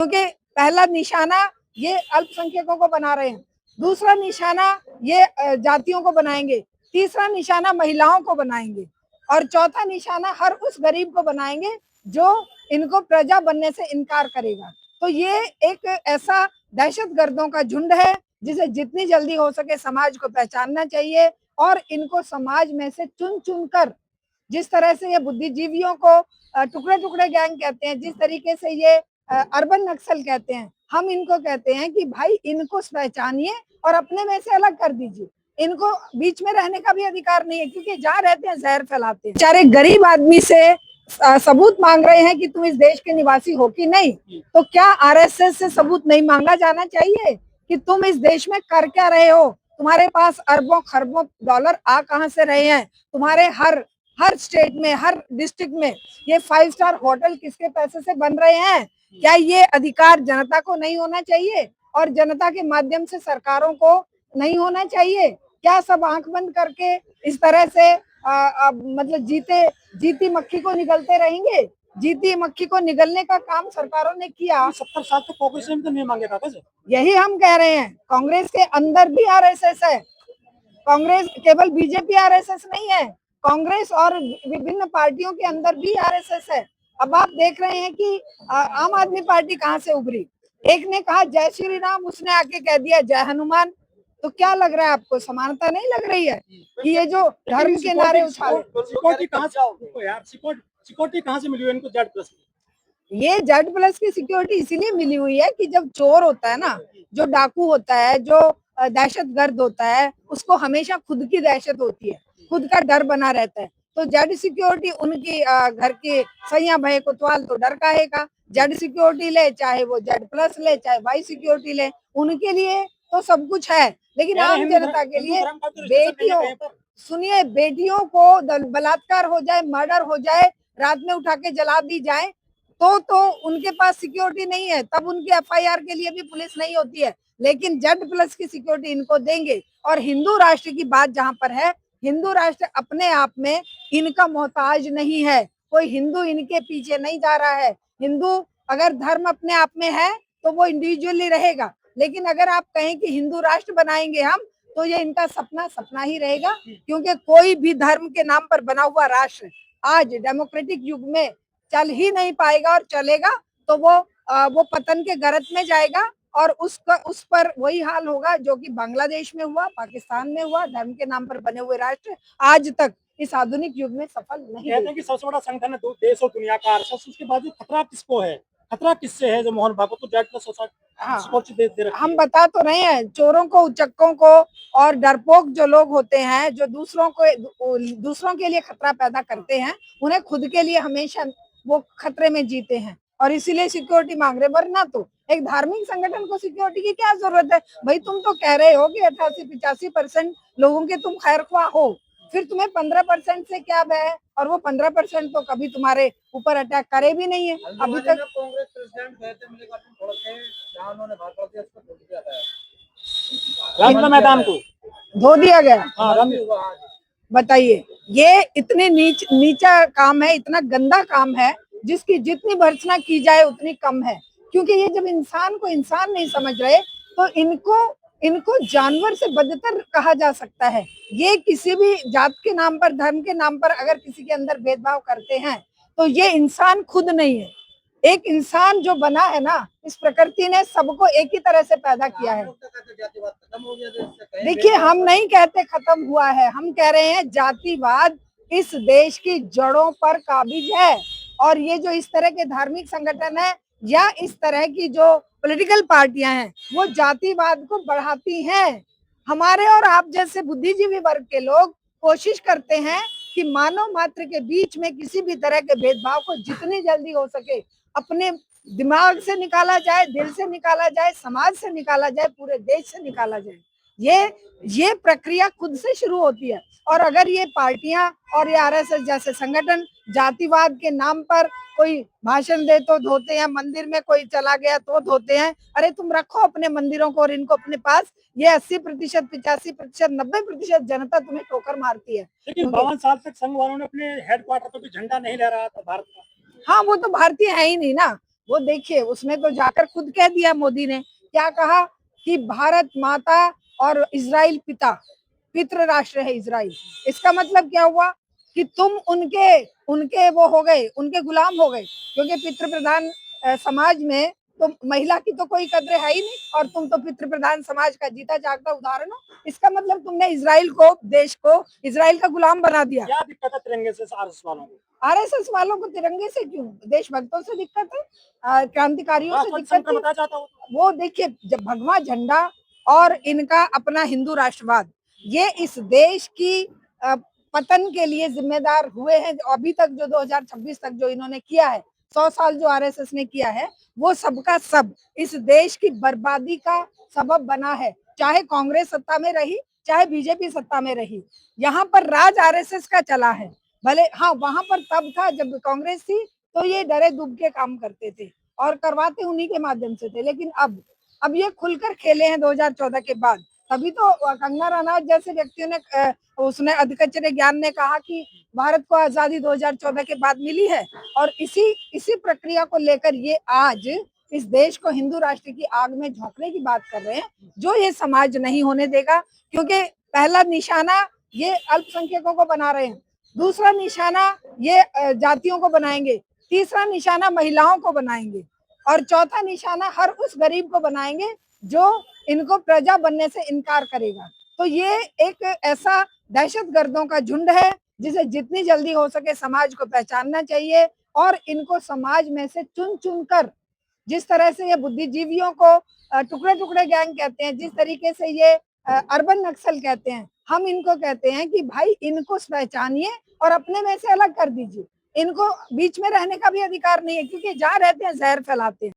क्योंकि पहला निशाना ये अल्पसंख्यकों को बना रहे हैं, दूसरा निशाना ये जातियों को बनाएंगे, तीसरा निशाना महिलाओं को बनाएंगे और चौथा निशाना हर उस गरीब को बनाएंगे जो इनको प्रजा बनने से इनकार करेगा। तो ये एक ऐसा दहशतगर्दों का झुंड है जिसे जितनी जल्दी हो सके समाज को पहचानना चाहिए और इनको समाज में से चुन चुन कर, जिस तरह से ये बुद्धिजीवियों को टुकड़े टुकड़े गैंग कहते हैं, जिस तरीके से ये अर्बन नक्सल कहते हैं, हम इनको कहते हैं कि भाई इनको पहचानिए और अपने में से अलग कर दीजिए। इनको बीच में रहने का भी अधिकार नहीं है, क्योंकि जहाँ रहते हैं जहर फैलाते हैं। बेचारे गरीब आदमी से सबूत मांग रहे हैं कि तुम इस देश के निवासी हो कि नहीं, तो क्या आरएसएस से सबूत नहीं मांगा जाना चाहिए कि तुम इस देश में कर क्या रहे हो? तुम्हारे पास अरबों खरबों डॉलर आ कहां से रहे हैं? तुम्हारे हर स्टेट में, हर डिस्ट्रिक्ट में ये 5 स्टार होटल किसके पैसे से बन रहे हैं? क्या ये अधिकार जनता को नहीं होना चाहिए और जनता के माध्यम से सरकारों को नहीं होना चाहिए? क्या सब आंख बंद करके इस तरह से मतलब जीती मक्खी को निगलते रहेंगे? जीती मक्खी को निगलने का काम सरकारों ने किया। 70 साल तक कांग्रेस ने तो नहीं मांगे कागज। यही हम कह रहे हैं, कांग्रेस के अंदर भी आरएसएस है। कांग्रेस केवल बीजेपी आरएसएस नहीं है, कांग्रेस और विभिन्न पार्टियों के अंदर भी आरएसएस है। अब आप देख रहे हैं कि आम आदमी पार्टी कहां से उभरी। एक ने कहा जय श्री राम, उसने आके कह दिया जय हनुमान। तो क्या लग रहा है आपको, समानता नहीं लग रही है कि ये जो धर्म के नारे उछाले? सिक्योरिटी कहाँ से मिली है इनको जेड प्लस? ये जेड प्लस की सिक्योरिटी इसीलिए मिली हुई है कि जब चोर होता है ना, जो डाकू होता है, जो दहशतगर्द होता है, उसको हमेशा खुद की दहशत होती है, खुद का डर बना रहता है। तो जेड सिक्योरिटी उनकी घर के सैया भय कोतवाल तो डर काहेगा। जेड सिक्योरिटी ले, चाहे वो जेड प्लस ले, चाहे वाई सिक्योरिटी ले, उनके लिए तो सब कुछ है। लेकिन आम जनता के लिए बेटियों, सुनिए, बेटियों को बलात्कार हो जाए, मर्डर हो जाए, रात में उठा के जला दी जाए, तो उनके पास सिक्योरिटी नहीं है, तब उनकी एफआईआर के लिए भी पुलिस नहीं होती है। लेकिन जेड प्लस की सिक्योरिटी इनको देंगे। और हिंदू राष्ट्र की बात जहां पर है, हिंदू राष्ट्र अपने आप में इनका मोहताज नहीं है, कोई हिंदू इनके पीछे नहीं जा रहा है। हिंदू अगर धर्म अपने आप में है तो वो इंडिविजुअली रहेगा, लेकिन अगर आप कहें कि हिंदू राष्ट्र बनाएंगे हम, तो ये इनका सपना सपना ही रहेगा। क्योंकि कोई भी धर्म के नाम पर बना हुआ राष्ट्र आज डेमोक्रेटिक युग में चल ही नहीं पाएगा, और चलेगा तो वो पतन के गर्त में जाएगा। और उस पर वही हाल होगा जो कि बांग्लादेश में हुआ, पाकिस्तान में हुआ। धर्म के नाम पर बने हुए राष्ट्र आज तक इस आधुनिक युग में सफल नहीं। कहते हैं कि सबसे बड़ा संगठन है देश और दुनिया का आरएसएस, उसके बाद खतरा किसको है? खतरा किससे है? जो मोहन भागवत को जेड प्लस सोसाइटी हम बता तो रहे हैं, चोरों को, उचक्कों को और डरपोक जो लोग होते हैं, जो दूसरों के लिए खतरा पैदा करते हैं, उन्हें खुद के लिए हमेशा वो खतरे में जीते हैं और इसीलिए सिक्योरिटी मांग रहे। वरना तो एक धार्मिक संगठन को सिक्योरिटी की क्या जरूरत है? भाई तुम तो कह रहे हो कि 88-85% लोगों के तुम खैरख्वाह हो, फिर तुम्हें 15% से क्या है? और वो 15% तो कभी तुम्हारे ऊपर अटैक करे भी नहीं है अभी तक। कांग्रेस प्रेसिडेंट गए थे, मुझे काफी थोड़ा थे जहां उन्होंने बात कर दिया, उसको धो दिया था मैदान को, धो दिया गया। बताइए, ये इतने नीचा काम है, इतना गंदा काम है, जिसकी जितनी भर्त्सना की जाए उतनी कम है। क्योंकि ये जब इंसान को इंसान नहीं समझ रहे, तो इनको जानवर से बदतर कहा जा सकता है। ये किसी भी जात के नाम पर, धर्म के नाम पर अगर किसी के अंदर भेदभाव करते हैं, तो ये इंसान खुद नहीं है। एक इंसान जो बना है ना, इस प्रकृति ने सबको एक ही तरह से पैदा किया है। देखिए, हम नहीं कहते खत्म हुआ है, हम कह रहे हैं जातिवाद इस देश की जड़ों पर काबिज है। और ये जो इस तरह के धार्मिक संगठन है या इस तरह की जो पॉलिटिकल पार्टियां हैं, वो जातिवाद को बढ़ाती हैं। हमारे और आप जैसे बुद्धिजीवी वर्ग के लोग कोशिश करते हैं कि मानव मात्र के बीच में किसी भी तरह के भेदभाव को जितनी जल्दी हो सके अपने दिमाग से निकाला जाए, दिल से निकाला जाए, समाज से निकाला जाए, पूरे देश से निकाला जाए। ये प्रक्रिया खुद से शुरू होती है। और अगर ये पार्टियां और ये आरएसएस जैसे संगठन जातिवाद के नाम पर कोई भाषण दे तो धोते हैं, मंदिर में कोई चला गया तो धोते हैं। अरे तुम रखो अपने मंदिरों को और इनको अपने पास। ये 80%, 85%, 90% जनता तुम्हें ठोकर मारती है। लेकिन 52 साल तक संघ वालों ने अपने हेडक्वार्टर पर भी झंडा नहीं लहराया था भारत का। हाँ, वो तो भारतीय है ही नहीं ना, वो देखिए, उसने तो जाकर खुद कह दिया, मोदी ने क्या कहा कि भारत माता और इजराइल पिता, पितृ राष्ट्र है इजराइल। इसका मतलब क्या हुआ कि तुम उनके उनके वो हो गए, उनके गुलाम हो गए, क्योंकि पितृ प्रधान समाज में तो महिला की तो कोई कद्र है ही नहीं, और तुम तो पितृ प्रधान समाज का जीता जागता उदाहरण हो। इसका मतलब तुमने इजराइल को, देश को इजराइल का गुलाम बना दिया। क्या दिक्कत है तिरंगे से आरएसएस वालों को? आरएसएस वालों को तिरंगे से क्यों, देशभक्तों से दिक्कत है, क्रांतिकारियों से दिक्कत है। बताया जाता है वो देखिए, जब भगवा झंडा और इनका अपना हिंदू राष्ट्रवाद, ये इस देश की पतन के लिए जिम्मेदार हुए हैं। अभी तक जो 2026 तक जो इन्होंने किया है, 100 साल जो आरएसएस ने किया है, वो सबका सब इस देश की बर्बादी का सबब बना है। चाहे कांग्रेस सत्ता में रही, चाहे बीजेपी सत्ता में रही, यहाँ पर राज आरएसएस का चला है। भले हाँ, वहां पर तब था जब कांग्रेस थी, तो ये डरे डूब के काम करते थे और करवाते उन्हीं के माध्यम से थे। लेकिन अब ये खुलकर खेले हैं 2014 के बाद। तभी तो कंगना रनौत जैसे व्यक्तियों ने, उसने अधकचरे ज्ञान ने कहा कि भारत को आजादी 2014 के बाद मिली है, और इसी प्रक्रिया को लेकर ये आज इस देश को हिंदू राष्ट्र की आग में झोंकने की बात कर रहे हैं, जो ये समाज नहीं होने देगा। क्योंकि पहला निशाना ये अल्पसंख्यकों को बना रहे हैं, दूसरा निशाना ये जातियों को बनाएंगे, तीसरा निशाना महिलाओं को बनाएंगे, और चौथा निशाना हर उस गरीब को बनाएंगे जो इनको प्रजा बनने से इनकार करेगा। तो ये एक ऐसा दहशतगर्दों का झुंड है जिसे जितनी जल्दी हो सके समाज को पहचानना चाहिए, और इनको समाज में से चुन चुन कर, जिस तरह से ये बुद्धिजीवियों को टुकड़े टुकड़े गैंग कहते हैं, जिस तरीके से ये अर्बन नक्सल कहते हैं, हम इनको कहते हैं कि भाई इनको पहचानिए और अपने में से अलग कर दीजिए। इनको बीच में रहने का भी अधिकार नहीं है, क्योंकि जहाँ रहते हैं जहर फैलाते हैं।